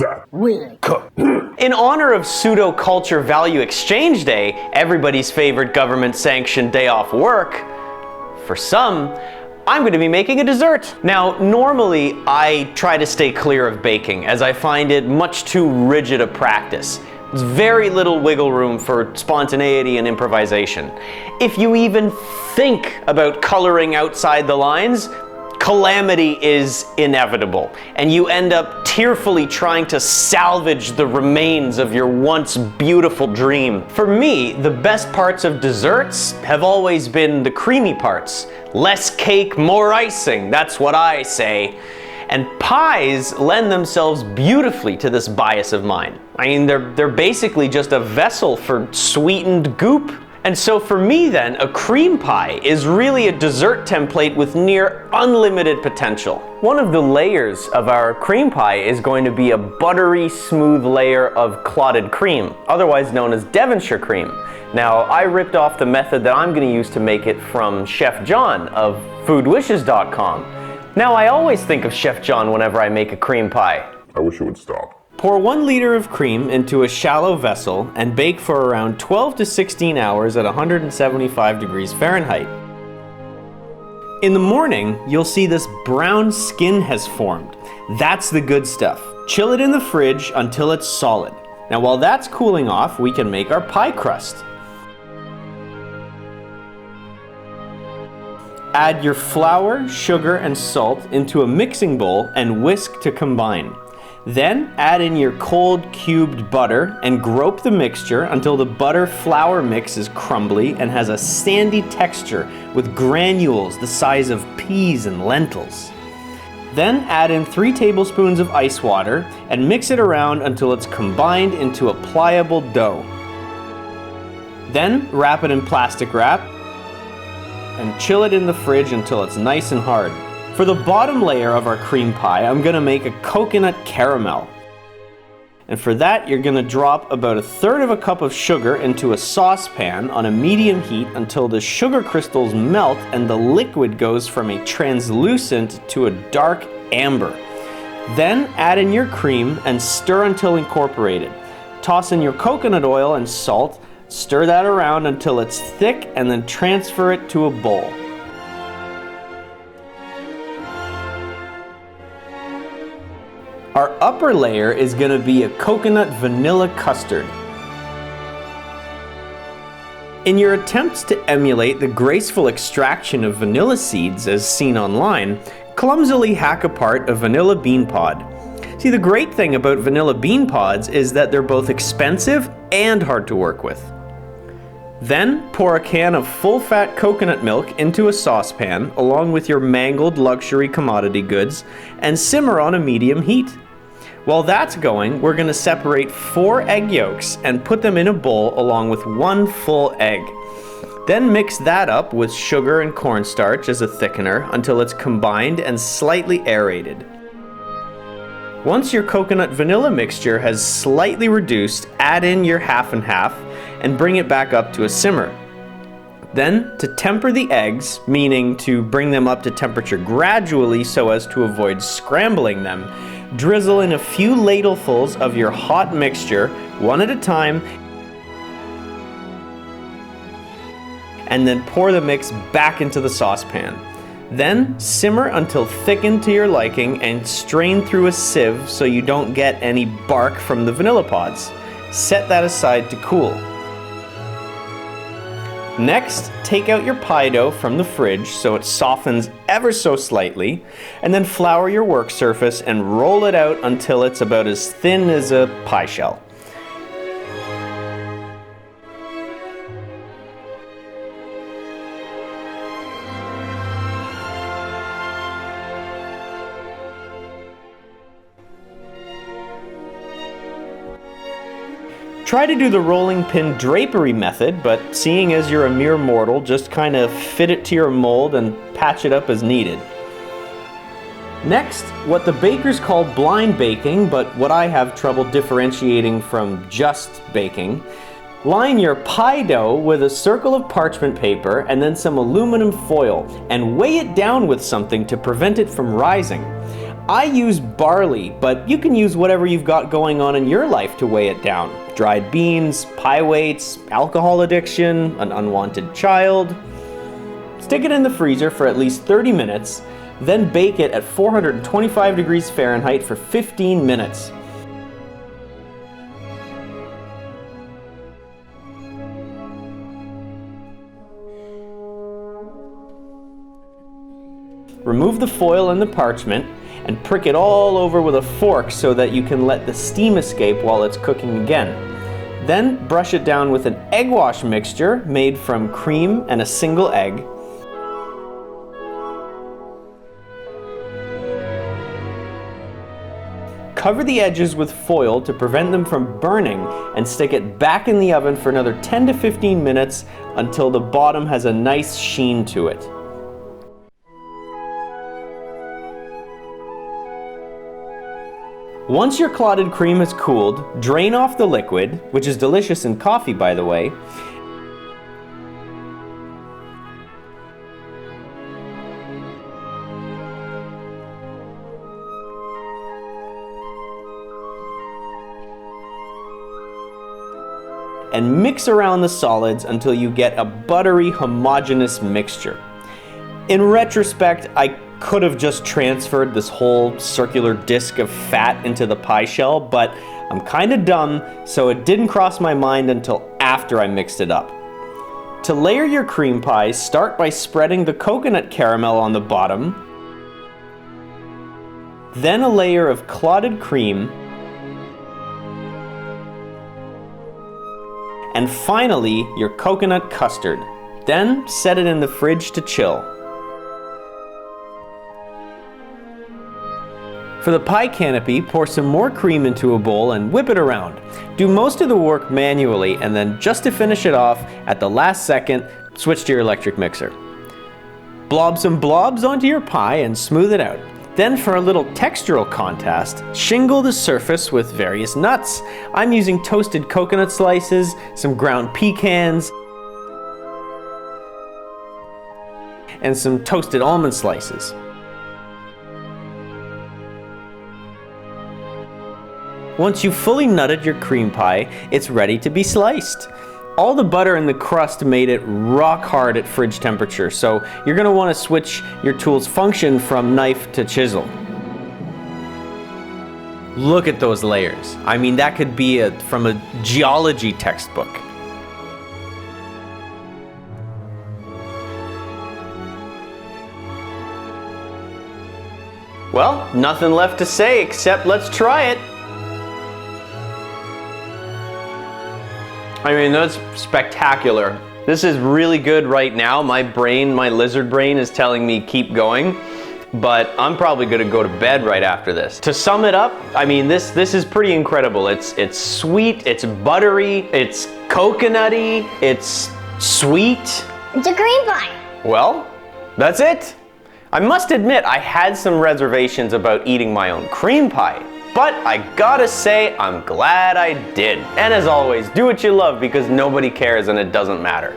that will cook. In honor of Pseudo-Culture Value Exchange Day, everybody's favorite government-sanctioned day off work, for some, I'm going to be making a dessert. Now, normally I try to stay clear of baking as I find it much too rigid a practice. There's very little wiggle room for spontaneity and improvisation. If you even think about coloring outside the lines, calamity is inevitable, and you end up tearfully trying to salvage the remains of your once beautiful dream. For me, the best parts of desserts have always been the creamy parts. Less cake, more icing, that's what I say. And pies lend themselves beautifully to this bias of mine. I mean, they're basically just a vessel for sweetened goop. And so for me then, a cream pie is really a dessert template with near unlimited potential. One of the layers of our cream pie is going to be a buttery smooth layer of clotted cream, otherwise known as Devonshire cream. Now, I ripped off the method that I'm going to use to make it from Chef John of foodwishes.com. Now, I always think of Chef John whenever I make a cream pie. I wish it would stop. Pour 1 liter of cream into a shallow vessel and bake for around 12 to 16 hours at 175 degrees Fahrenheit. In the morning, you'll see this brown skin has formed. That's the good stuff. Chill it in the fridge until it's solid. Now, while that's cooling off, we can make our pie crust. Add your flour, sugar, and salt into a mixing bowl and whisk to combine. Then add in your cold cubed butter and grope the mixture until the butter-flour mix is crumbly and has a sandy texture with granules the size of peas and lentils. Then add in 3 tablespoons of ice water and mix it around until it's combined into a pliable dough. Then wrap it in plastic wrap and chill it in the fridge until it's nice and hard. For the bottom layer of our cream pie, I'm going to make a coconut caramel. And for that, you're going to drop about 1/3 cup of sugar into a saucepan on a medium heat until the sugar crystals melt and the liquid goes from a translucent to a dark amber. Then add in your cream and stir until incorporated. Toss in your coconut oil and salt. Stir that around until it's thick and then transfer it to a bowl. Our upper layer is going to be a coconut vanilla custard. In your attempts to emulate the graceful extraction of vanilla seeds as seen online, clumsily hack apart a vanilla bean pod. See, the great thing about vanilla bean pods is that they're both expensive and hard to work with. Then pour a can of full-fat coconut milk into a saucepan along with your mangled luxury commodity goods and simmer on a medium heat. While that's going, we're going to separate 4 egg yolks and put them in a bowl along with 1 full egg. Then mix that up with sugar and cornstarch as a thickener until it's combined and slightly aerated. Once your coconut vanilla mixture has slightly reduced, add in your half and half and bring it back up to a simmer. Then, to temper the eggs, meaning to bring them up to temperature gradually so as to avoid scrambling them, drizzle in a few ladlefuls of your hot mixture, one at a time, and then pour the mix back into the saucepan. Then simmer until thickened to your liking and strain through a sieve so you don't get any bark from the vanilla pods. Set that aside to cool. Next, take out your pie dough from the fridge so it softens ever so slightly, and then flour your work surface and roll it out until it's about as thin as a pie shell. Try to do the rolling pin drapery method, but seeing as you're a mere mortal, just kind of fit it to your mold and patch it up as needed. Next, what the bakers call blind baking, but what I have trouble differentiating from just baking. Line your pie dough with a circle of parchment paper and then some aluminum foil and weigh it down with something to prevent it from rising. I use barley, but you can use whatever you've got going on in your life to weigh it down. Dried beans, pie weights, alcohol addiction, an unwanted child. Stick it in the freezer for at least 30 minutes, then bake it at 425 degrees Fahrenheit for 15 minutes. Remove the foil and the parchment and prick it all over with a fork so that you can let the steam escape while it's cooking again. Then brush it down with an egg wash mixture made from cream and a single egg. Cover the edges with foil to prevent them from burning and stick it back in the oven for another 10 to 15 minutes until the bottom has a nice sheen to it. Once your clotted cream has cooled, drain off the liquid, which is delicious in coffee by the way. And mix around the solids until you get a buttery, homogeneous mixture. In retrospect, I could have just transferred this whole circular disc of fat into the pie shell, but I'm kind of dumb, so it didn't cross my mind until after I mixed it up. To layer your cream pies, start by spreading the coconut caramel on the bottom, then a layer of clotted cream, and finally your coconut custard. Then set it in the fridge to chill. For the pie canopy, pour some more cream into a bowl and whip it around. Do most of the work manually, and then just to finish it off, at the last second, switch to your electric mixer. Blob some blobs onto your pie and smooth it out. Then for a little textural contrast, shingle the surface with various nuts. I'm using toasted coconut slices, some ground pecans, and some toasted almond slices. Once you've fully nutted your cream pie, it's ready to be sliced. All the butter in the crust made it rock hard at fridge temperature, so you're going to want to switch your tool's function from knife to chisel. Look at those layers. I mean, that could be from a geology textbook. Well, nothing left to say except let's try it. I mean, that's spectacular. This is really good right now. My brain, my lizard brain is telling me keep going, but I'm probably gonna go to bed right after this. To sum it up, I mean, this is pretty incredible. It's sweet, it's buttery, it's coconutty, it's sweet. It's a cream pie. Well, that's it. I must admit, I had some reservations about eating my own cream pie. But I gotta say, I'm glad I did. And as always, do what you love because nobody cares and it doesn't matter.